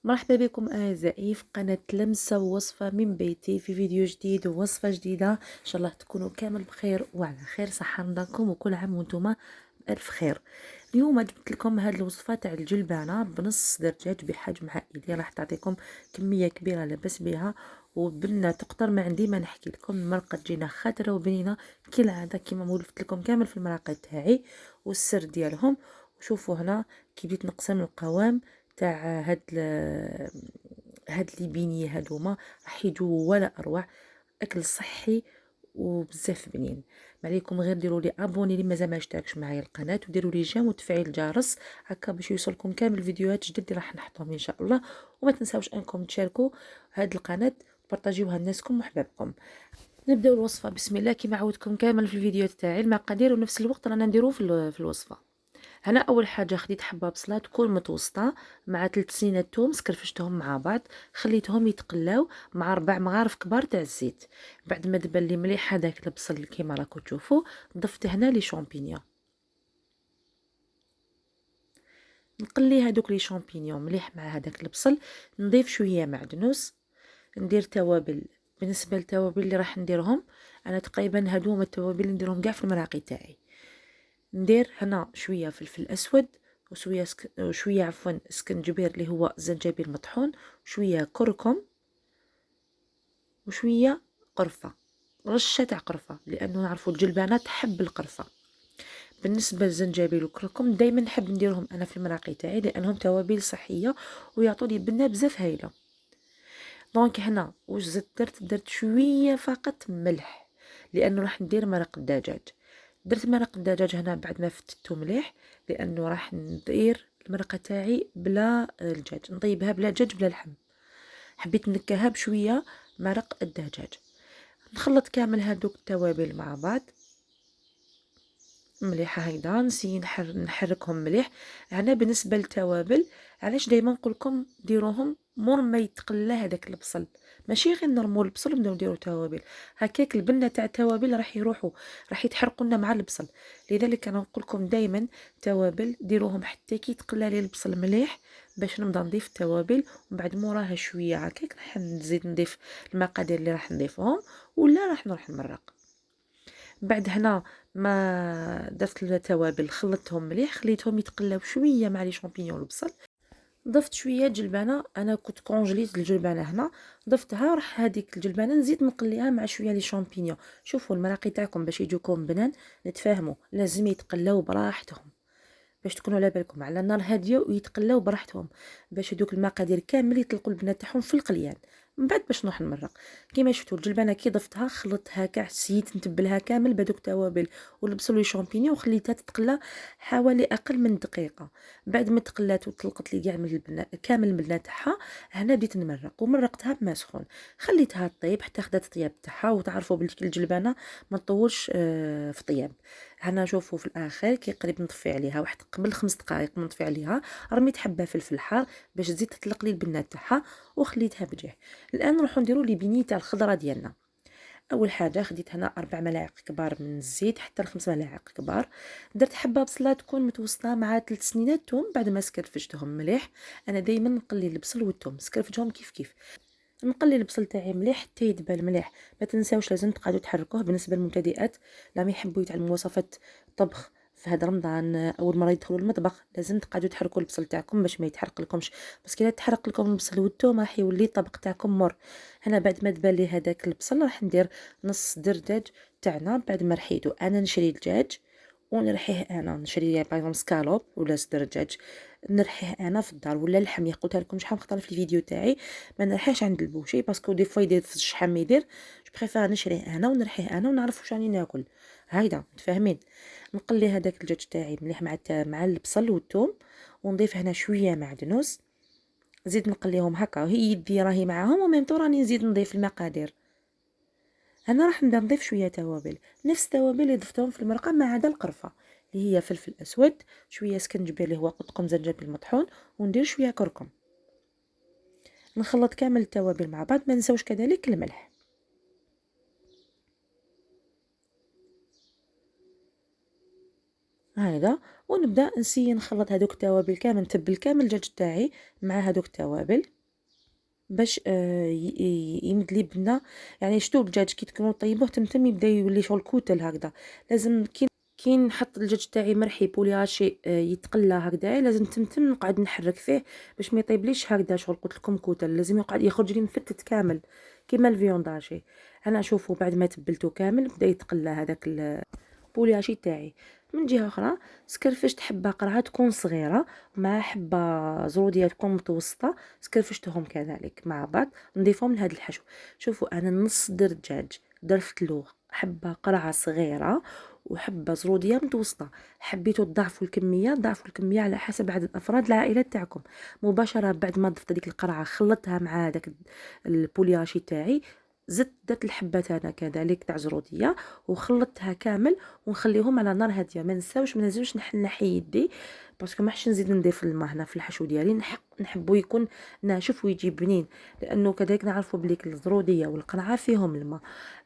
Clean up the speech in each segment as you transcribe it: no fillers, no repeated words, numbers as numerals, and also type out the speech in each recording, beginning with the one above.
مرحبا بكم أعزائي في قناة لمسة ووصفة من بيتي في فيديو جديد ووصفة جديدة. إن شاء الله تكونوا كامل بخير وعلى خير صحة رمضانكم وكل عام وانتم بألف خير. اليوم جبت لكم هذه الوصفة تاع الجلبانة بنص دجاج بحجم عائلي، راح تعطيكم كمية كبيرة لاباس بها وبنة تقدر ما عندي ما نحكي لكم. المرقة تجينا خضرة وبنينة كالعادة كيما مولفت لكم كامل في المراقة تاعي والسر ديالهم. وشوفوا هنا كي بديت نقسم القوام تاع هاد لي بيني هادوما راح يجوا ولا اروع، اكل صحي وبزاف بنين. ما عليكم غير ديروا لي ابوني اللي مازال ما اشتركش معايا القناه، وديروا لي جيم وتفعيل الجرس هكا باش يوصلكم كامل الفيديوهات جدد اللي راح نحطهم ان شاء الله. وما تنساوش انكم تشاركوا هاد القناه وتبارطاجيوها لناسكم وحبابكم. نبداو الوصفه بسم الله كيما عودتكم كامل في الفيديوهات تاعي. المقادير ونفس الوقت رانا نديرو في الوصفه. هنا اول حاجه خديت حبه بصله تكون متوسطه مع 3 سنين توم سكرفشتهم مع بعض، خليتهم يتقلاو مع 4 مغارف كبار تاع الزيت. بعد ما دبل لي مليح هذاك البصل كيما راكم تشوفوا ضفت هنا لي شامبينيون. نقلي هذوك لي شامبينيون مليح مع هذاك البصل. نضيف شويه معدنوس، ندير توابل. بالنسبه للتوابل اللي راح نديرهم انا تقريبا هادو هما التوابل اللي نديرهم كاع في المراقي تاعي. ندير هنا شويه فلفل اسود وشويه عفوا سكنجبير اللي هو زنجبيل مطحون، شويه كركم وشويه قرفه، رشه تاع قرفه لانه نعرفوا الجلبانه تحب القرفه. بالنسبه للزنجبيل والكركم دائما نحب نديرهم انا في المراقي تاعي لانهم توابل صحيه ويعطوا لي بنه بزاف هايله. دونك هنا واش درت شويه فقط ملح لانه راح ندير مرق الدجاج. درت مرق الدجاج هنا بعد ما فتته مليح لانه راح ندير المرقه تاعي بلا الدجاج، نطيبها بلا دجاج بلا لحم. حبيت نكهها بشويه مرق الدجاج. نخلط كامل هادوك التوابل مع بعض مليحه هيدا، نسي نحركهم مليح. هنا بالنسبه للتوابل علاش دائما نقول لكم ديروهم مور ما يتقلى هذاك البصل، ماشي غير نرمو البصل ونبداو نديرو توابل هكاك البنه تاع التوابل راح يروحوا، راح يتحرقوا لنا مع البصل. لذلك انا نقول لكم دائما توابل ديروهم حتى كي يتقلى لي البصل مليح باش نبدا نضيف التوابل، ومن بعد موراها شويه هكاك راح نزيد نضيف المقادير اللي راح نضيفهم ولا راح نروح نمرق. بعد هنا ما درت التوابل خلطتهم مليح، خليتهم يتقلاو شويه مع لي شامبينيون والبصل. ضفت شويه جلبانه، انا كنت كونجليت الجلبانه هنا ضفتها، راح هذيك الجلبانه نزيد نقليها مع شويه لي شامبينيون. شوفوا المراقي تاعكم باش يجوكم بنان نتفاهموا لازم يتقلاو براحتهم باش تكونوا على بالكم على نار هاديه ويتقلاو براحتهم باش هذوك المقادير كامل يطلقوا البنه تاعهم في القليان. من بعد باش نروح نمرق كيما شفتوا الجلبانه كي ضفتها خلطتها كاع سيت نتبلها كامل بهذوك التوابل والبصل والشامبينيون وخليتها تتقلى حوالي اقل من دقيقه. بعد ما تقلات وطلقت لي كاع من البنه كامل البنه تاعها هنا بديت نمرق ومرقتها بما سخون، خليتها طيب حتى خدات الطياب تاعها. وتعرفوا بلي الجلبانه ما تطولش في طياب. هنا شوفوا في الاخر كي قريب نطفي عليها واحد قبل 5 دقائق نطفي عليها رميت حبه فلفل حار باش تزيد تطلق لي البنه تاعها وخليتها بجاه. الان نروحوا نديروا لي بينيتا الخضره ديالنا. اول حاجه خديت هنا 4 ملاعق كبار من الزيت حتى ل5 ملاعق كبار. درت حبه بصله تكون متوسطه مع 3 سنينات توم بعد ما سكرفشتهم مليح. انا دائما نقلي البصل والثوم سكرفجهم كيف كيف. نقلي البصل تاعي مليح حتى يدبل مليح. ما تنساوش لازم تقعدوا تحركوه بالنسبه للمبتدئات لما يحبوا يتعلموا وصفات طبخ في هذا رمضان اول مره يدخلوا المطبخ لازم تقعدوا تحركوا البصل تاعكم باش ما يتحرق لكمش، بس كي تحرق لكم البصل والثوم راح يولي الطبق تاعكم مر. هنا بعد ما دبل لي هذاك البصل راح ندير نص درداج تاعنا. بعد ما رحيته انا نشري الدجاج ونرحيه انا نشري باغ سكالوب ولا صدر دجاج نرحيه انا في الدار ولا اللحم قلتها لكم شحال خطره في الفيديو تاعي ما نرحيهش عند البوشي باسكو دي فوا يدير في الشحال ما يدير. جو بريفير نشريه انا ونرحيه انا ونعرف واش راني ناكل. هايدا متفاهمين. نقلي هذاك الدجاج تاعي مليح مع البصل والثوم ونضيف هنا شويه معدنوس نزيد نقليهم هكا وهي يدي راهي معاهم وميمتو راني نزيد نضيف المقادير. انا راح نبدا نضيف شويه توابل نفس التوابل اللي ضفتهم في المرقه ما عدا القرفه اللي هي فلفل اسود شويه سكنجبير اللي هو قلت لكم زنجبيل مطحون وندير شويه كركم. نخلط كامل التوابل مع بعض ما نساوش كذلك الملح. هذا ونبدا نسي نخلط هذوك التوابل كامل نتبل كامل الدجاج تاعي مع هذوك التوابل باش يمد لي بنة. يعني شتو الدجاج كي تكونوا طيبوه تمتم يبدا يولي شغل كوتل هكذا. لازم كي نحط الدجاج تاعي مرحي بولياشي يتقلى هكذا، لازم تمتم نقعد نحرك فيه باش ما يطيبليش هكذا شغل قلت لكم كوتل. لازم يقعد يخرج لي مفتت كامل كيما الفيونداشي. انا اشوفه بعد ما تبلته كامل بدا يتقلى هذاك البولياشي تاعي. من جهه اخرى سكرفشت حبه قرعه تكون صغيره مع حبه زروديه تكون متوسطه، سكرفشتهم كذلك مع بعض نضيفهم لهذا الحشو. شوفوا انا نص دجاج درت له حبه قرعه صغيره وحبه زروديه متوسطه. حبيتوا تضاعفوا الكميه ضاعفوا الكميه على حسب عدد افراد العائله تاعكم. مباشره بعد ما ضفت هذيك القرعه خلطتها مع هذاك البولياشي تاعي، زدت درت الحبات انا كذلك تاع زروديه وخلطتها كامل ونخليهم على نار هاديه. ما ننساوش نحي يدي باسكو ما حش نزيد نضيف الماء هنا في الحشو ديالي. نحبو يكون ناشف ويجي بنين، لانه كذلك نعرفوا بليك الزروديه والقرعه فيهم الماء.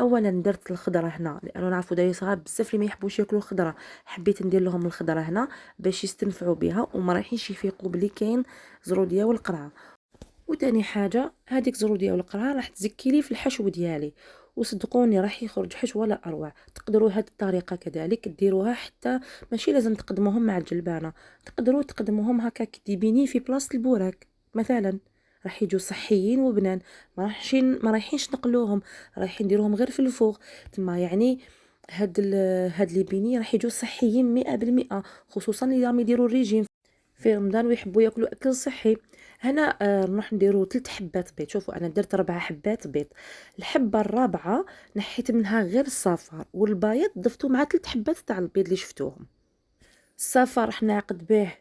اولا درت الخضره هنا لانه نعرفوا داير صغار بزاف اللي ما يحبوش ياكلوا الخضره، حبيت ندير لهم الخضره هنا باش يستنفعوا بها وما رايحينش يفيقوا بلي كاين زروديه والقرعه. وتاني حاجه هذيك زروديه والقرعه راح تزكي لي في الحشو ديالي، وصدقوني راح يخرج حشو ولا اروع. تقدروا هذه الطريقه كذلك ديروها، حتى ماشي لازم تقدموهم مع الجلبانه، تقدروا تقدموهم هكا كديبيني في بلاصه البوراك مثلا، راح يجوا صحيين وبنان. ما رايحينش نقلوهم، رايحين نديروهم غير في الفوغ تما. يعني هاد لي بيني راح يجوا صحيين 100%، خصوصا اللي راهم يديروا الريجيم في رمضان ويحبوا ياكلوا اكل صحي. هنا نروح نديرو 3 حبات بيض. شوفوا انا درت 4 حبات بيض. الحبه الرابعه نحيت منها غير الصفار والبيض ضفتو مع 3 حبات تاع البيض اللي شفتوهم. الصفار راح نعقد به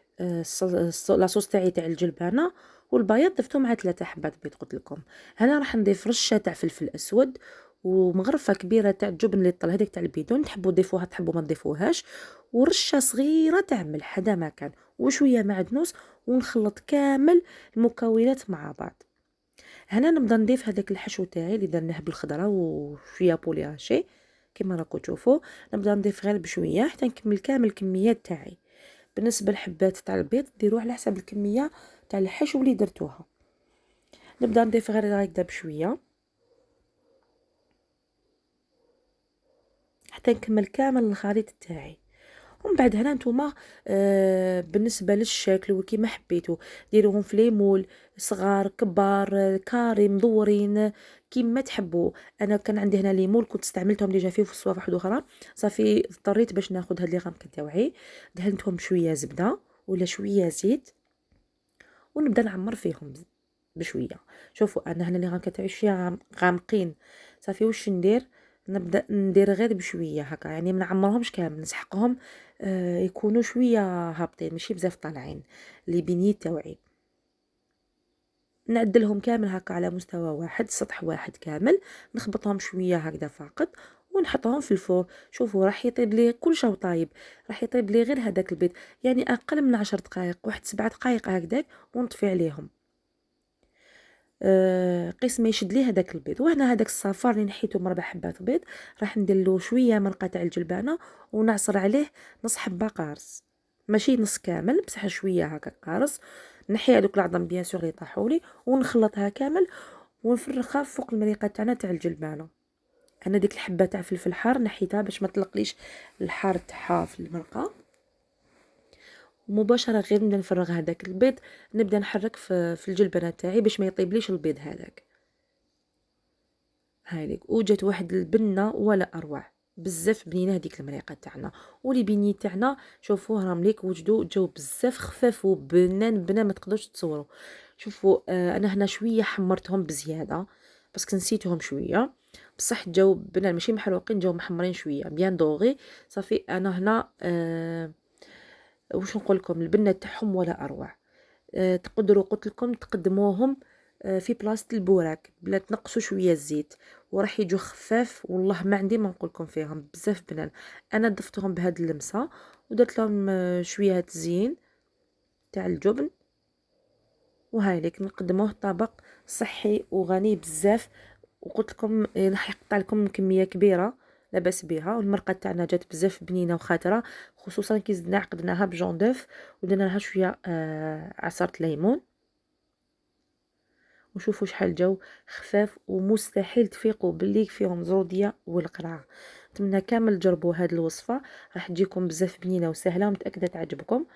لاصوص تاعي تاع الجلبانه، والبيض ضفتو مع 3 حبات بيض قلت لكم. هنا راح نضيف رشه تاع فلفل اسود ومغرفه كبيره تاع الجبن اللي طل هذيك تاع البيدون، تحبوا تضيفوها تحبوا ما تضيفوهاش، ورشه صغيره تاع ملح هذا ما كان، وشويه معدنوس، ونخلط كامل المكونات مع بعض. هنا نبدا نضيف هذاك الحشو تاعي اللي درناه بالخضره وشويه بولي هاشي كما راكم تشوفوا. نبدا نضيف غير بشويه حتى نكمل كامل الكميات تاعي. بالنسبه للحبات تاع البيض ديروه على حسب الكميه تاع الحشو اللي درتوها. نبدا نضيف غير هكذا بشويه حتى نكمل كامل الخليط تاعي. ومن بعد هنا نتوما بالنسبه للشكل وكيما حبيتو ديروهم في ليمول صغار كبار كاري مدورين كيما تحبوا. انا كان عندي هنا ليمول كنت استعملتهم ديجا فيه في الصوابع واحده اخرى، صافي اضطريت باش ناخذ هاد لي غامق تاوعي دهنتهم بشويه زبده ولا شويه زيت ونبدا نعمر فيهم بشويه. شوفوا انا هنا لي غامق تاعي شويه غامقين، صافي واش ندير؟ نبدا ندير غير بشويه هكا، يعني ما نعمرهمش كامل، نسحقهم يكونوا شويه هابطين ماشي بزاف طالعين لي بنيت تاوعي. نعدلهم كامل هكا على مستوى واحد سطح واحد كامل، نخبطهم شويه هكذا فقط ونحطهم في الفور. شوفوا راح يطيب لي كل شيء طايب، راح يطيب لي غير هذاك البيض يعني اقل من 10 دقائق واحد 7 دقائق هكذاك ونطفي عليهم. قيس ما يشد ليه هذاك البيض. وهنا هذاك الصفار اللي نحيته من 4 حبات بيض راح ندير له شويه من قطع الجلبانه ونعصر عليه نص حبه قارص، ماشي نص كامل بصح شويه هكا قارص. نحي هذوك العظم بيان سور اللي طاحوا لي ونخلطها كامل ونفرخها فوق المريقه تاعنا تاع الجلبانه. انا ديك الحبه تاع فلفل حار نحيتها باش ما تلقليش الحار تاعها في المرقه. مباشره غير نبدا نفرغ هذاك البيض نبدا نحرك في الجلبانه تاعي باش ما يطيبليش البيض هذاك. هايليك وجات واحد البنه ولا اروع، بزاف بنينه هذيك المريقه تاعنا. ولي بيني تاعنا شوفوه راهم ليك وجدوا جاو بزاف خفاف وبنان بنان ما تقدروش تصوروا. شوفوا انا هنا شويه حمرتهم بزياده بس نسيتهم شويه، بصح جاو بنان ماشي محروقين جاو محمرين شويه بيان دوغي. صافي انا هنا واش نقول لكم البنه تاعهم ولا اروع. تقدروا قلت لكم تقدموهم في بلاصه البوراك بلا تنقصوا شويه الزيت وراح يجوا خفاف. والله ما عندي ما نقول لكم فيهم بزاف بنان. انا ضفتهم بهاد اللمسه ودرت لهم شويه تزيين تاع الجبن. وهاي ليك نقدموه طبق صحي وغني بزاف. وقلت لكم راح يقطع لكم كميه كبيره لاباس بها. والمرقه تاعنا جات بزاف بنينه وخاطره، خصوصا كي زدنا عقدناها بجون دوف ودرنا لها شويه عصره ليمون. وشوفوا شحال الجو خفاف، ومستحيل تفيقوا باللي فيهم زروديه والقرعه. نتمنى كامل تجربوا هذه الوصفه، راح تجيكم بزاف بنينه وسهله ومتاكده تعجبكم.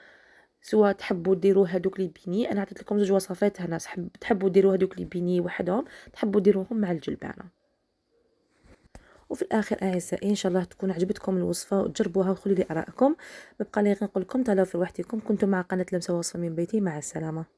سواء تحبوا ديروا هذوك لي بيني، انا عطيت لكم زوج وصفات هنا، تحبوا ديروا هذوك لي بيني وحدهم، تحبوا ديروهم مع الجلبانه. وفي الاخر اعزائي ان شاء الله تكون عجبتكم الوصفه وتجربوها وخلوا لي ارائكم. بقى لي غير نقول لكم تهلاو في وحدكم. كنتم مع قناه لمسه وصفه من بيتي، مع السلامه.